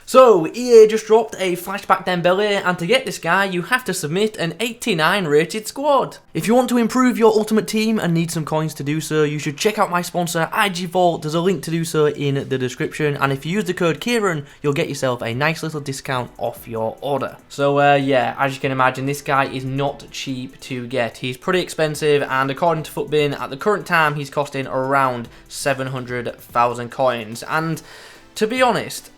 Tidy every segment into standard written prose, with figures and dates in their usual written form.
So, EA just dropped a Flashback Dembele, and to get this guy, you have to submit an 89 rated squad. If you want to improve your ultimate team and need some coins to do so, you should check out my sponsor, IG Vault. There's a link to do so in the description, and if you use the code Kieran, you'll get yourself a nice little discount off your order. So, yeah, as you can imagine, this guy is not cheap to get. He's pretty expensive, and according to Futbin, at the current time, he's costing around 700,000 coins, and to be honest,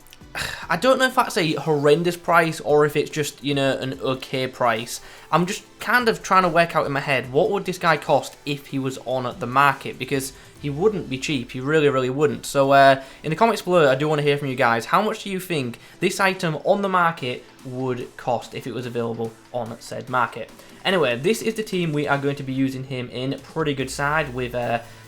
I don't know if that's a horrendous price or if it's just, you know, an okay price. I'm just kind of trying to work out in my head, what would this guy cost if he was on the market? Because he wouldn't be cheap, he really wouldn't. So in the comments below, I do want to hear from you guys. How much do you think this item on the market would cost if it was available on said market? Anyway, this is the team we are going to be using him in. Pretty good side with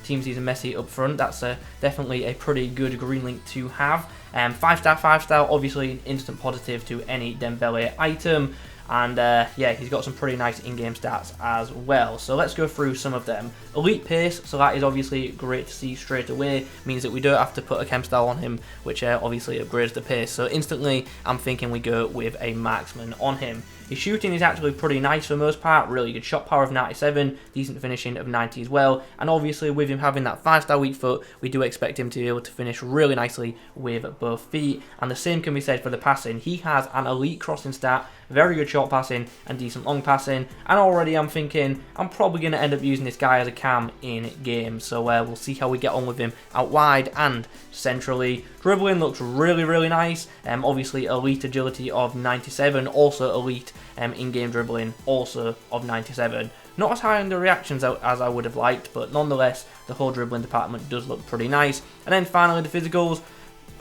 Team Season Messi up front. That's definitely a pretty good green link to have. 5-star, obviously an instant positive to any Dembele item. And yeah, he's got some pretty nice in-game stats as well. So let's go through some of them. Elite pace, so that is obviously great to see straight away. Means that we don't have to put a chem style on him, which obviously upgrades the pace. So instantly, I'm thinking we go with a marksman on him. His shooting is actually pretty nice for the most part. Really good shot power of 97, decent finishing of 90 as well. And obviously with him having that 5-star weak foot, we do expect him to be able to finish really nicely with both feet. And the same can be said for the passing. He has an elite crossing stat, very good short passing and decent long passing. And already I'm thinking I'm probably going to end up using this guy as a cam in game. So we'll see how we get on with him out wide and centrally. Dribbling looks really nice. Obviously elite agility of 97, also elite in-game dribbling, also of 97. Not as high on the reactions as I would have liked, but nonetheless, the whole dribbling department does look pretty nice. And then finally the physicals.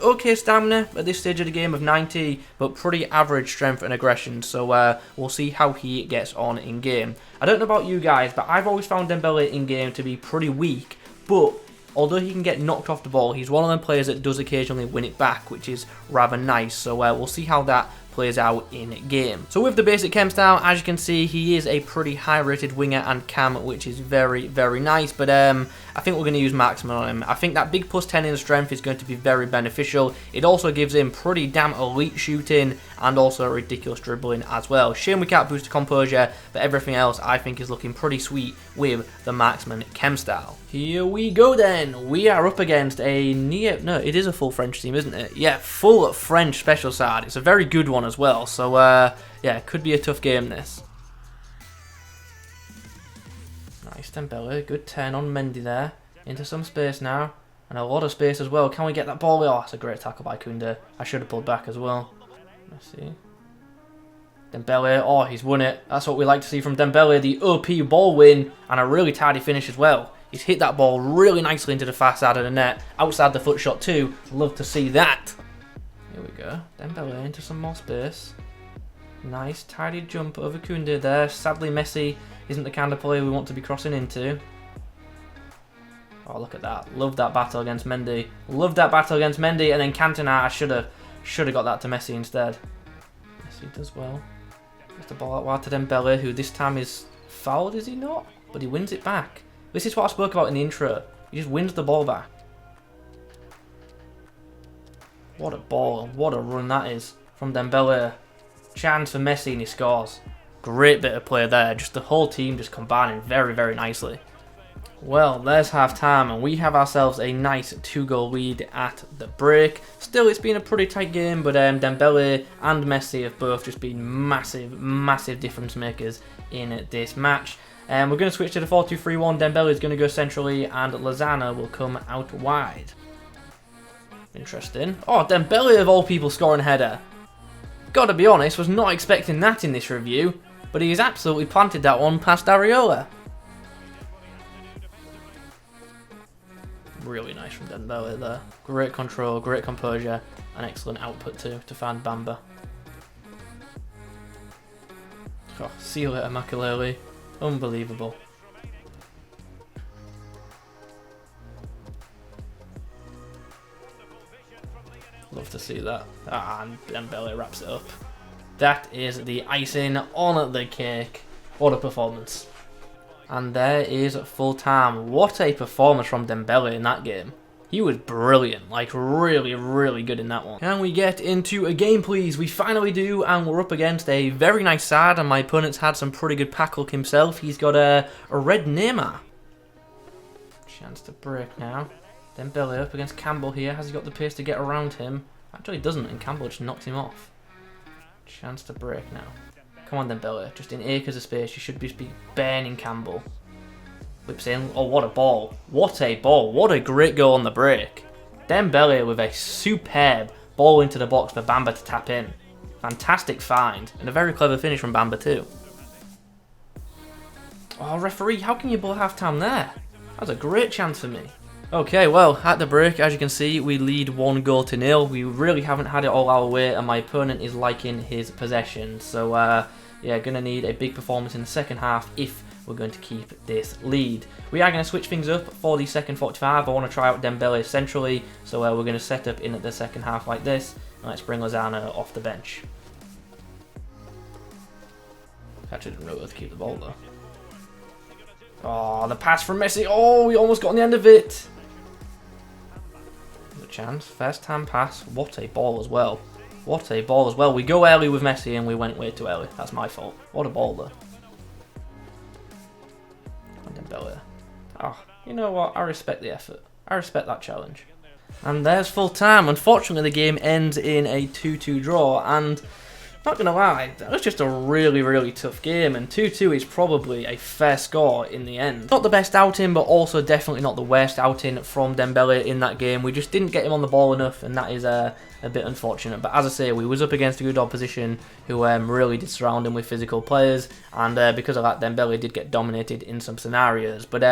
Okay stamina at this stage of the game of 90, but pretty average strength and aggression, so we'll see how he gets on in game. I don't know about you guys, but I've always found Dembele in game to be pretty weak, but although he can get knocked off the ball, he's one of them players that does occasionally win it back, which is rather nice, so we'll see how that plays out in game. So with the basic chem style, as you can see, he is a pretty high rated winger and cam, which is very nice, but I think we're going to use marksman on him. I think that big plus 10 in strength is going to be very beneficial. It also gives him pretty damn elite shooting and also ridiculous dribbling as well. Shame we can't boost composure, but everything else I think is looking pretty sweet with the marksman chem style. Here we go then. We are up against a it is a full French team, isn't it? Yeah, full French special side. It's a very good one as well. So yeah, it could be a tough game this. Nice Dembele, good turn on Mendy there. Into some space now. And a lot of space as well. Can we get that ball? Oh, that's a great tackle by Koundé. I should have pulled back as well. Let's see. Dembele, oh, he's won it. That's what we like to see from Dembele. The OP ball win and a really tidy finish as well. He's hit that ball really nicely into the far side of the net. Outside the foot shot too. Love to see that. Here we go. Dembele into some more space. Nice, tidy jump over Koundé there. Sadly, Messi isn't the kind of player we want to be crossing into. Oh, look at that. Love that battle against Mendy. Love that battle against Mendy. And then Cantona, I should have got that to Messi instead. Messi does well. Gets the ball out wide to Dembele, who this time is fouled, is he not? But he wins it back. This is what I spoke about in the intro. He just wins the ball back. What a ball and what a run that is from Dembele. Chance for Messi and he scores. Great bit of play there. Just the whole team just combining very nicely. Well, there's half time and we have ourselves a nice 2-goal lead at the break. Still, it's been a pretty tight game, but Dembele and Messi have both just been massive difference makers in this match. We're going to switch to the 4-2-3-1. Dembele is going to go centrally and Lozano will come out wide. Interesting. Oh, Dembele of all people scoring a header. Gotta be honest, was not expecting that in this review, but he's absolutely planted that one past Areola. Really nice from Dembele there. Great control, great composure, and excellent output too to find Bamba. Oh, see you later, Makelele. Unbelievable. Love to see that. And Dembele wraps it up. That is the icing on the cake. What a performance. And there is full time. What a performance from Dembele in that game. He was brilliant, like really, really good in that one. Can we get into a game, please? We finally do, and we're up against a very nice side, and my opponent's had some pretty good pack luck himself. He's got a red Neymar. Chance to break now. Dembele up against Campbell here. Has he got the pace to get around him? Actually, he doesn't, and Campbell just knocks him off. Chance to break now. Come on, Dembele. Just in acres of space, you should be burning Campbell. Whips in. Oh, what a ball. What a ball. What a great goal on the break. Dembele with a superb ball into the box for Bamba to tap in. Fantastic find. And a very clever finish from Bamba too. Oh, referee, how can you blow half-time there? That was a great chance for me. Okay, well, at the break, as you can see, we lead 1-0. We really haven't had it all our way, and my opponent is liking his possession. So, yeah, going to need a big performance in the second half if we're going to keep this lead. We are going to switch things up for the second 45. I want to try out Dembele centrally, so we're going to set up in the second half like this. And let's bring Lozano off the bench. Actually didn't really keep the ball though. Oh, the pass from Messi. Oh, we almost got on the end of it. There's a chance. First time pass. What a ball as well. What a ball as well. We go early with Messi and we went way too early. That's my fault. What a ball though. Dembele. Oh, you know what? I respect the effort. I respect that challenge. And there's full time. Unfortunately, the game ends in a 2-2 draw. And not gonna lie, that was just a really, really tough game. And 2-2 is probably a fair score in the end. Not the best outing, but also definitely not the worst outing from Dembele in that game. We just didn't get him on the ball enough, and that is a bit unfortunate. But as I say, we was up against a good opposition who really did surround him with physical players, and because of that, Dembele did get dominated in some scenarios. But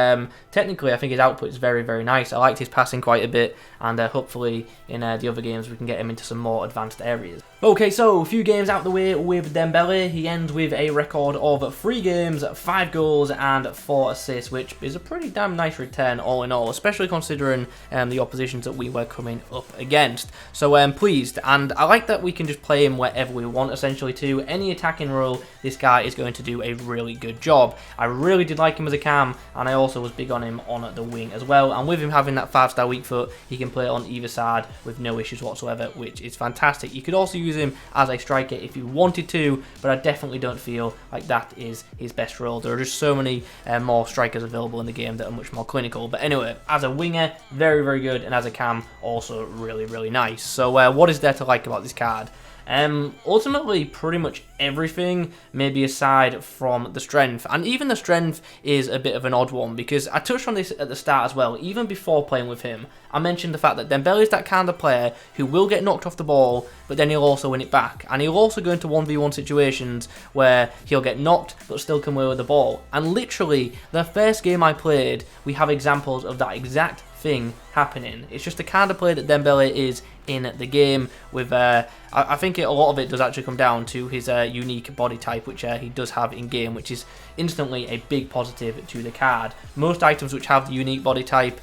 technically, I think his output is very, very nice. I liked his passing quite a bit, and hopefully in the other games we can get him into some more advanced areas. Okay, so a few games out the way with Dembele. He ends with a record of 3 games, 5 goals, and 4 assists, which is a pretty damn nice return all in all, especially considering the oppositions that we were coming up against. So pleased, and I like that we can just play him wherever we want essentially too. Any attacking role, this guy is going to do a really good job. I really did like him as a cam, and I also was big on him on the wing as well, and with him having that 5-star weak foot, he can play on either side with no issues whatsoever, which is fantastic. You could also use him as a striker if you wanted to, but I definitely don't feel like that is his best role. There are just so many more strikers available in the game that are much more clinical. But anyway, as a winger, very, very good, and as a cam, also really, really nice. So what is there to like about this card? Ultimately, pretty much everything, maybe aside from the strength. And even the strength is a bit of an odd one, because I touched on this at the start as well. Even before playing with him, I mentioned the fact that Dembele is that kind of player who will get knocked off the ball, but then he'll also win it back. And he'll also go into 1v1 situations where he'll get knocked, but still come away with the ball. And literally, the first game I played, we have examples of that exact thing happening. It's just the kind of player that Dembele is in the game. With I think a lot of it does actually come down to his unique body type, which he does have in game, which is instantly a big positive to the card. Most items which have the unique body type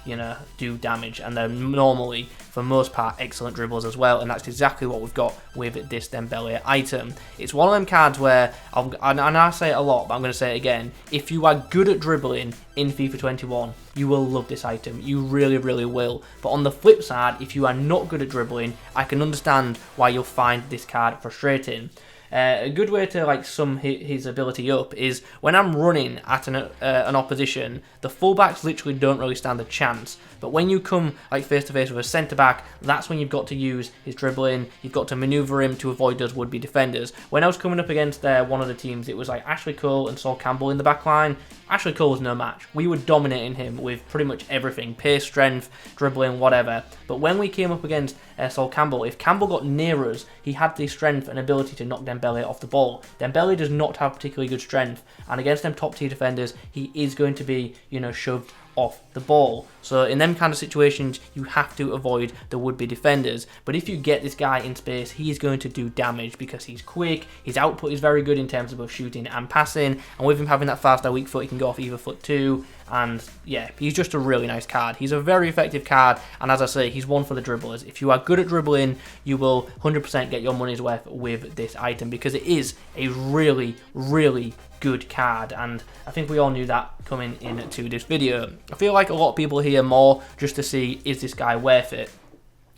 you know, do damage, and they're normally, for most part, excellent dribbles as well, and that's exactly what we've got with this Dembele item. It's one of them cards where, and I say it a lot, but I'm going to say it again, if you are good at dribbling in FIFA 21, you will love this item. You really, really will. But on the flip side, if you are not good at dribbling, I can understand why you'll find this card frustrating. A good way to like sum his ability up is when I'm running at an opposition, the fullbacks literally don't really stand a chance. But when you come like face to face with a centre back, that's when you've got to use his dribbling. You've got to manoeuvre him to avoid those would-be defenders. When I was coming up against one of the teams, it was like Ashley Cole and Sol Campbell in the back line. Ashley Cole was no match. We were dominating him with pretty much everything. Pace, strength, dribbling, whatever. But when we came up against Sol Campbell, if Campbell got near us, he had the strength and ability to knock Dembele off the ball. Dembele does not have particularly good strength, and against them top tier defenders, he is going to be, you know, shoved off the ball. So in them kind of situations, you have to avoid the would-be defenders. But if you get this guy in space, he is going to do damage because he's quick, his output is very good in terms of both shooting and passing, and with him having that 5-star weak foot, he can go off either foot too. And yeah, he's just a really nice card. He's a very effective card, and as I say, he's one for the dribblers. If you are good at dribbling, you will 100% get your money's worth with this item, because it is a really, really good card, and I think we all knew that coming into this video. I feel like a lot of people here more just to see, is this guy worth it?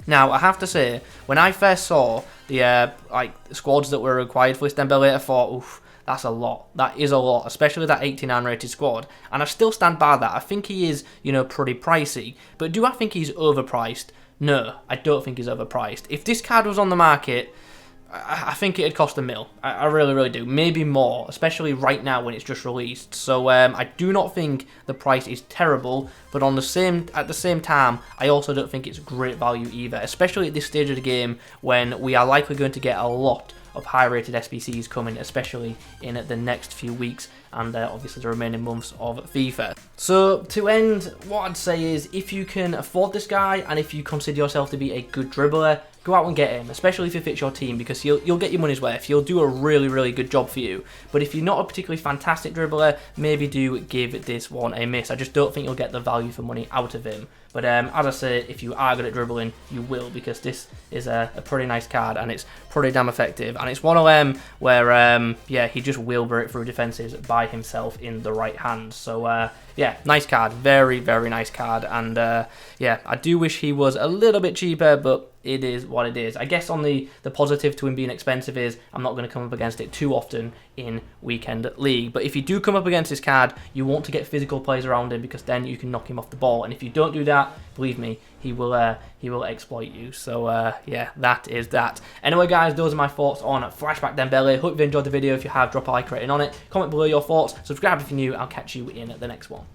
Now, I have to say, when I first saw the squads that were required for this Dembele, I thought, oof, that's a lot. That is a lot, especially that 89 rated squad. And I still stand by that. I think he is, pretty pricey. But do I think he's overpriced? No, I don't think he's overpriced. If this card was on the market, I think it'd cost $1 million. I really, really do. Maybe more, especially right now when it's just released. So I do not think the price is terrible, but at the same time, I also don't think it's great value either, especially at this stage of the game when we are likely going to get a lot of high-rated SBCs coming, especially in the next few weeks and obviously the remaining months of FIFA. So to end, what I'd say is if you can afford this guy and if you consider yourself to be a good dribbler, go out and get him, especially if he fits your team, because you'll get your money's worth. He'll do a really, really good job for you. But if you're not a particularly fantastic dribbler, maybe do give this one a miss. I just don't think you'll get the value for money out of him. But as I say, if you are good at dribbling, you will, because this is a pretty nice card and it's pretty damn effective. And it's one of them where, yeah, he just will break through defenses by himself in the right hand. So, yeah, nice card. Very, very nice card. And, yeah, I do wish he was a little bit cheaper, but it is what it is. I guess on the positive to him being expensive is I'm not going to come up against it too often in Weekend League. But if you do come up against this card, you want to get physical players around him, because then you can knock him off the ball. And if you don't do that, believe me, he will exploit you. So yeah, that is that. Anyway, guys, those are my thoughts on Flashback Dembele. Hope you enjoyed the video. If you have, drop a like rating on it. Comment below your thoughts. Subscribe if you're new. I'll catch you in the next one.